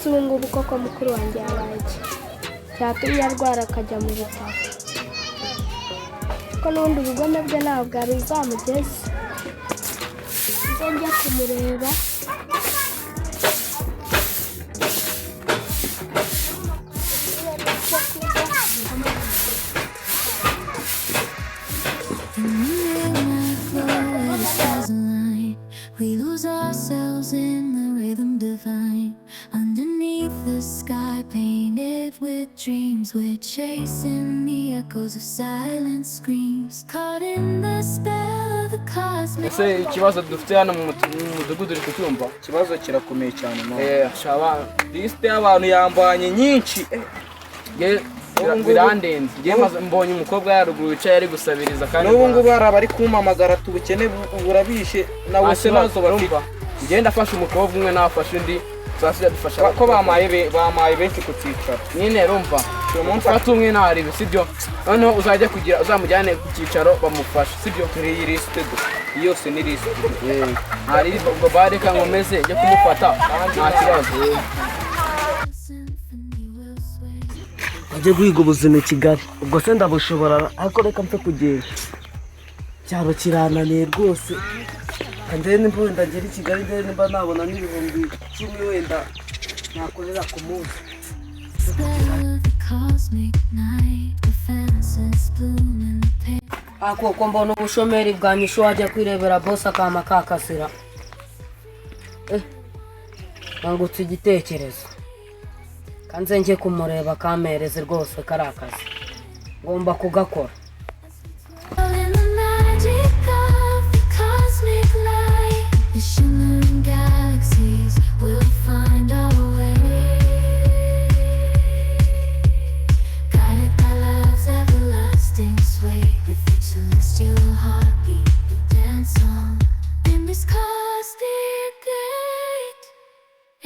ese ubu ngubu koko mukuru wanjye yabaye iki cyatumye arwara akajya mu bitaro ko n'ubundi ubugome bwe ntabwo bwari buzamugeze njya kumureba We lose ourselves in the rhythm divine. Underneath the sky painted with dreams, we're chasing the echoes of silent screams, caught in the spell of the cosmic. Ese ikibazo dufite hano mu mudugudu uri kucyumva ikibazo kirakomeye cyane shaba liste y'abantu yambanye nyinshi birandenze mbonye umukobwa yaruguru wicaye ari gusabiriza kandi n'ubu ngubu hari abari kumpamagara tubukene burabishe nawe nazo barumva ngenda afasha umukobwa umwe nafasha undi zasije dufasha ko bamaye benshi kucicaro nyine rumva uyu munsi atumwe ntari sibyo noneho uzajya kugira uzamujyane ku cyicaro bamufasha sibyo kuri iyi liste yose ni liste hari ubwo bareka nkomeze yo kumufata nta kibazo ajye guhiga ubuzima i Kigali ubwo se ndabushobora ariko reka mfe kugenda cyaro kirananiye rwose kandi nimba wenda ngera i Kigali nimba nabona n'ibihumbi 10 wenda nakorera ku munsi koko mbona ubushomeri bwanyishe wajya kwirebera boss akama kakasira nangutse igitekerezo kanze njye kumureba kamereze rwose karakazi ngomba kugakora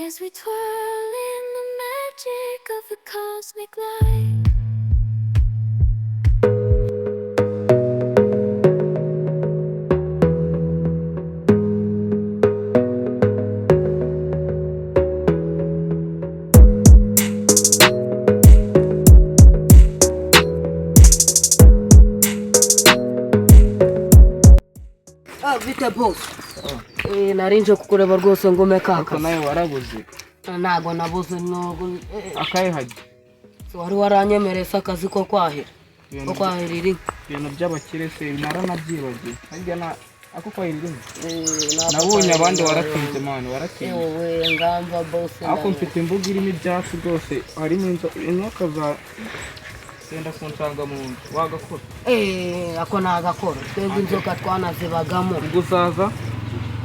As we twirl in the magic of the cosmic light. Vite boss. Narinje kukureba rwose ngome kaka. Nawe warabuze. Ntago nabuze nubwo akaye haje. Wari waranyemereye akazi ko kwahira. Ko kwahirira ibintu by'abakire se naranabyibagiye. Harya na ako kwahirira. Nabonye abandi waratinze man waratinze. Wowe ngamba boss. Ako mfite imbuga irimo ibyatsi rwose harimo inzoka za senda kunsanga mu wagakora. Ako nagakora. Twebwe inzoka twanazibagamo. Gusaza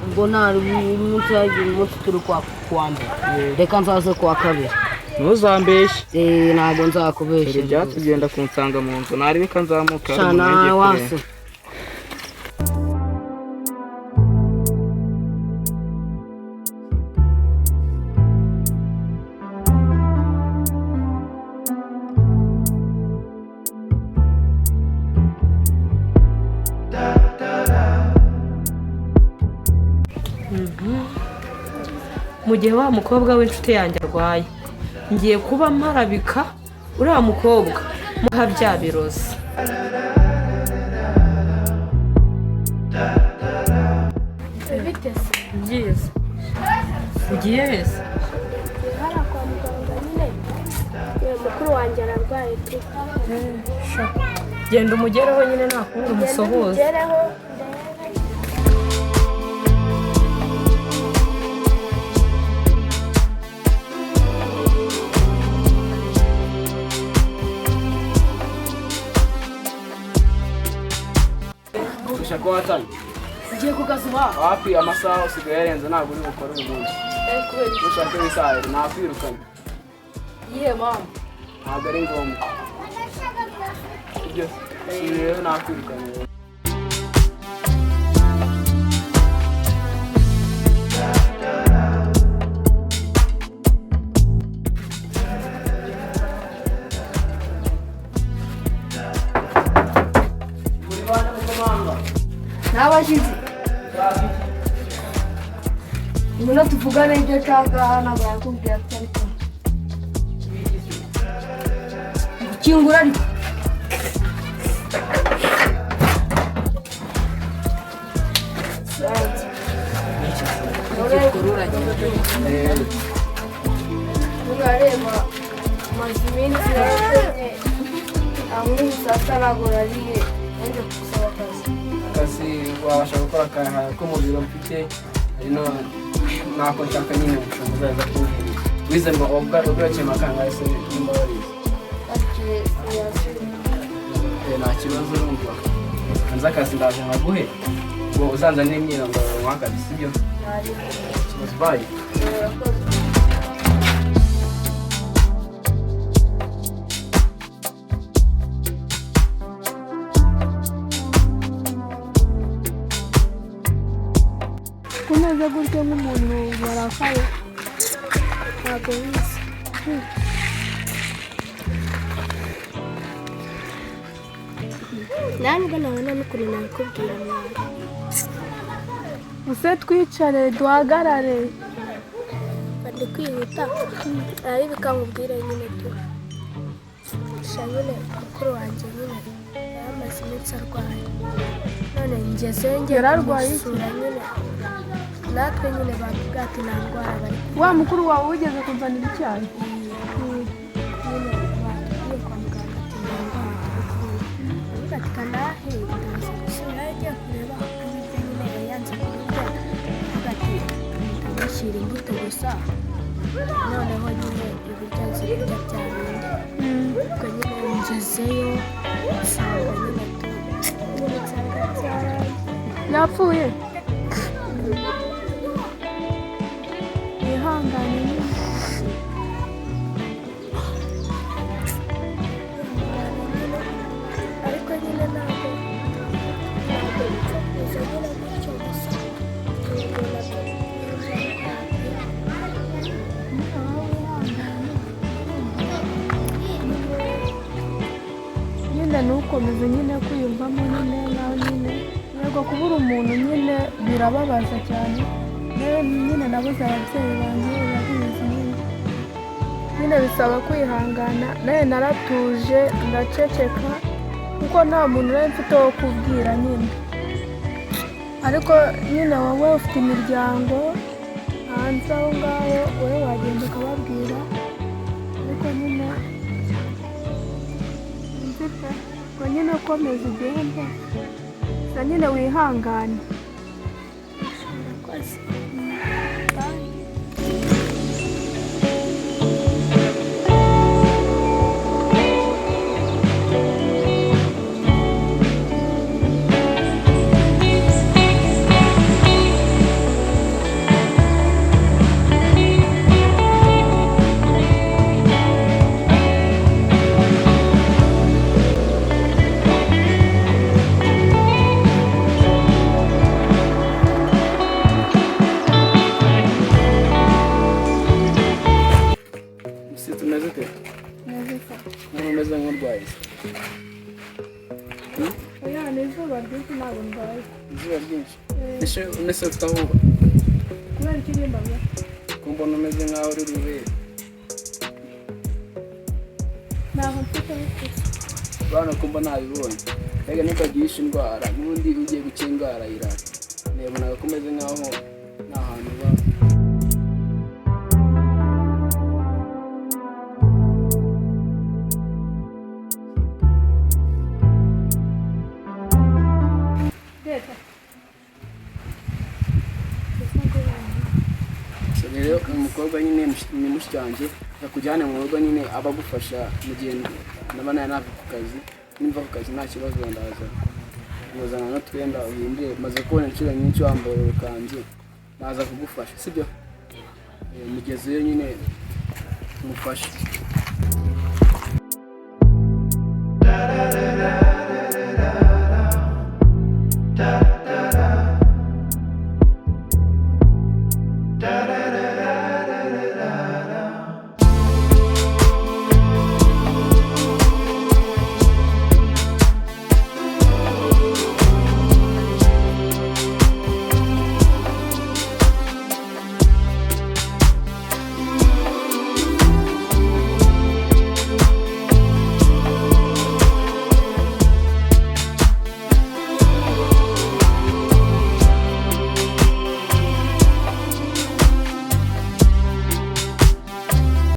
ngo nari umunsi turi kwa mbere reka nzaze kwa kabiri ntuzambeshye ntabwo nzakubeshye ibyatsi bigenda kunsanga mu nzu nari bika nzamuka cyane wase mu gihe wa mukobwa w'inshuti yanjye arwaye ngiye kuba marabika uriya mukobwa muha bya birozi byiza ugiye heza kwa muganga nyine mukuru wanjye ararwaye pe genda umugereho nyine nakundi umusohoze ushaka watani ugiye kugazuba wapi amasaha usigaye yarenze ntabwo uri bukore uyu munsi kubera ushaka wisaha nakwirukanye iyihe mpamvu ntabwo ari ngombwa ibyo rero nakwirukanye n'abashizi ngwino tuvugane ibyo nshaka ntabwo yakubwira ko ariko kingura ariko urareba maze iminsi yaratemye amwisa ataragura ariye yaje gusaba akazi wabasha gukora akazi ko mu biro mfite ari no nako nshaka nyine umuzaza kumbwira wize ngo ubwaciye amakanga ese nimba warize nta kibazo urumva nza akazi ndaje nkaguhe ngo uzanzanire imyirondoro wakazi sibyo kibazo bayi kumeze gutyo nk'umuntu warakaye ntabwo bizi nanjye nabona n'ukuntu nabikubwira mwana use twicare duhagarare bari kwihuta ari bikamubwira nyine tu nyine mukuru wanjye nyine yamaze iminsi arwaye none ngezeyo ngiye kumusura nyine natwe nyine batubwira ati nta ndwara bari wa mukuru wawe wigeze kuzanira icyayi nyine batubwiye kwa muganga ati nta ndwara turi kumwe ati kanahe ndaza gusura yagiye kureba ibiryo nyine yayanze kurya ati ndamushyira imbuto gusa noneho nyine ibiryo azi kurya bya bindi ubwo nyine ngezeyo usanga nyine nsanga yapfuye ihangane nyine ariko nyine ntabwo bipfa kuza nyine gutyo gusa nyine ntukomeze nyine kwiyumvamo nyine nawe nyine yego kubura umuntu nyine birababaza cyane nyine nabuze ababyeyi banjye urabizi nyine bisaba kwihangana nawe naratuje ndaceceka kuko nta muntu nari mfite wo kubwira nyine ariko nyine wowe ufite imiryango hanze aho ngaho wowe wagenda ukababwira ariko nyine nzite ngo nyine ukomeze ugende gusa nyine wihangane umeze nk'urwaye oya ni izuba ryinshi ntabwo ndwaye izuba ryinshi ese unese utahuba kubera ikirimbaga ko mbona umeze nk'aho uri rubere ntabwo mfite bifite urabona ko mba nabibonye rega ntukagihisha indwara n'ubundi ugiye gukira indwara irara nabonaga ko umeze nk'aho nta hantu uba rero umukobwa nyine ni mushiki wanjye akujyane mu rugo nyine aba agufasha mu gihe naba nava ku kazi nimva ku kazi nta kibazo ndaza muzana n'utwenda uhindure maze kubona inshuro nyinshi wambaye urukanzu naza kugufasha sibyo mugezeyo nyine umufashe